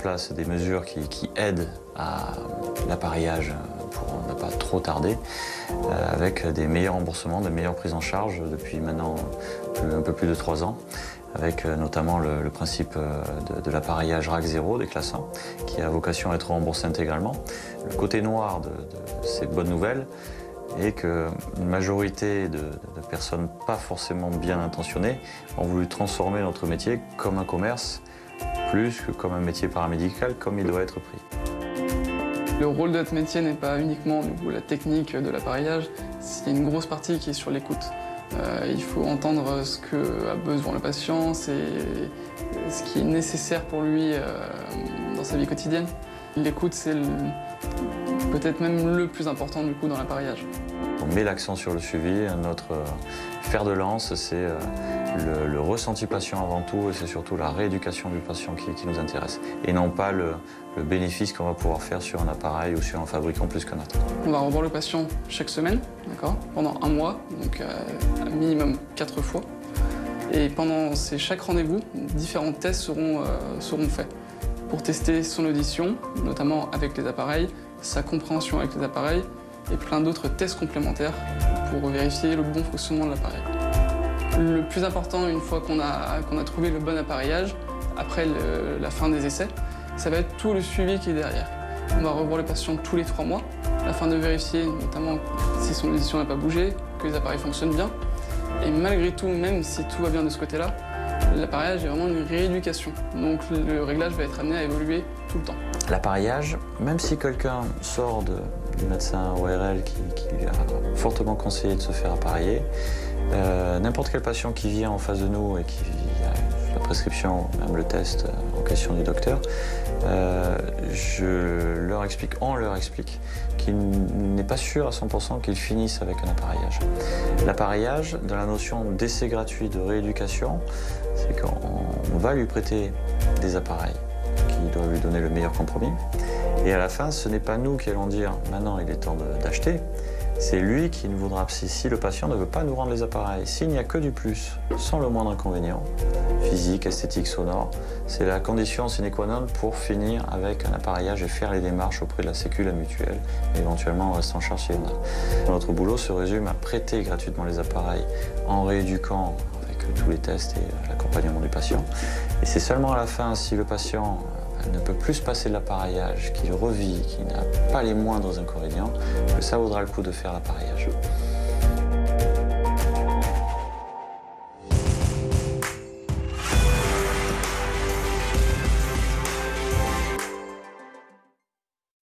place des mesures qui aident à l'appareillage pour ne pas trop tarder, avec des meilleurs remboursements, de meilleures prises en charge depuis maintenant un peu plus de 3 ans, avec notamment le principe de l'appareillage RAC 0 des classes 1, qui a vocation à être remboursé intégralement. Le côté noir de ces bonnes nouvelles est qu'une majorité de personnes pas forcément bien intentionnées ont voulu transformer notre métier comme un commerce, plus que comme un métier paramédical, comme il doit être pris. Le rôle de notre métier n'est pas uniquement la technique de l'appareillage, il y a une grosse partie qui est sur l'écoute. Il faut entendre ce qu'a besoin le patient, c'est ce qui est nécessaire pour lui dans sa vie quotidienne. L'écoute, c'est peut-être même le plus important du coup dans l'appareillage. On met l'accent sur le suivi. Notre fer de lance, c'est le ressenti patient avant tout, et c'est surtout la rééducation du patient qui nous intéresse, et non pas le bénéfice qu'on va pouvoir faire sur un appareil ou sur un fabricant plus qu'un autre. On va revoir le patient chaque semaine, pendant 1 mois, donc un minimum 4 fois. Et pendant chaque rendez-vous, différents tests seront faits pour tester son audition, notamment avec les appareils, sa compréhension avec les appareils, et plein d'autres tests complémentaires pour vérifier le bon fonctionnement de l'appareil. Le plus important, une fois qu'on a trouvé le bon appareillage, après la fin des essais, ça va être tout le suivi qui est derrière. On va revoir le patient tous les 3 mois, afin de vérifier notamment si son audition n'a pas bougé, que les appareils fonctionnent bien. Et malgré tout, même si tout va bien de ce côté-là, l'appareillage est vraiment une rééducation. Donc le réglage va être amené à évoluer tout le temps. L'appareillage, même si quelqu'un sort du médecin ORL qui lui a fortement conseillé de se faire appareiller, n'importe quel patient qui vient en face de nous et qui a la prescription, même le test en question du docteur, on leur explique qu'il n'est pas sûr à 100% qu'ils finissent avec un appareillage. L'appareillage, dans la notion d'essai gratuit de rééducation, c'est qu'on va lui prêter des appareils qui doivent lui donner le meilleur compromis. Et à la fin, ce n'est pas nous qui allons dire « maintenant il est temps d'acheter ». C'est lui qui nous voudra, si le patient ne veut pas nous rendre les appareils, s'il n'y a que du plus, sans le moindre inconvénient, physique, esthétique, sonore, c'est la condition sine qua non pour finir avec un appareillage et faire les démarches auprès de la Sécu, la mutuelle, et éventuellement on reste en charge si on a. Notre boulot se résume à prêter gratuitement les appareils en rééduquant avec tous les tests et l'accompagnement du patient. Et c'est seulement à la fin, si le patient ne peut plus se passer de l'appareillage, qu'il revit, qu'il n'a pas les moindres inconvénients, que ça vaudra le coup de faire l'appareillage.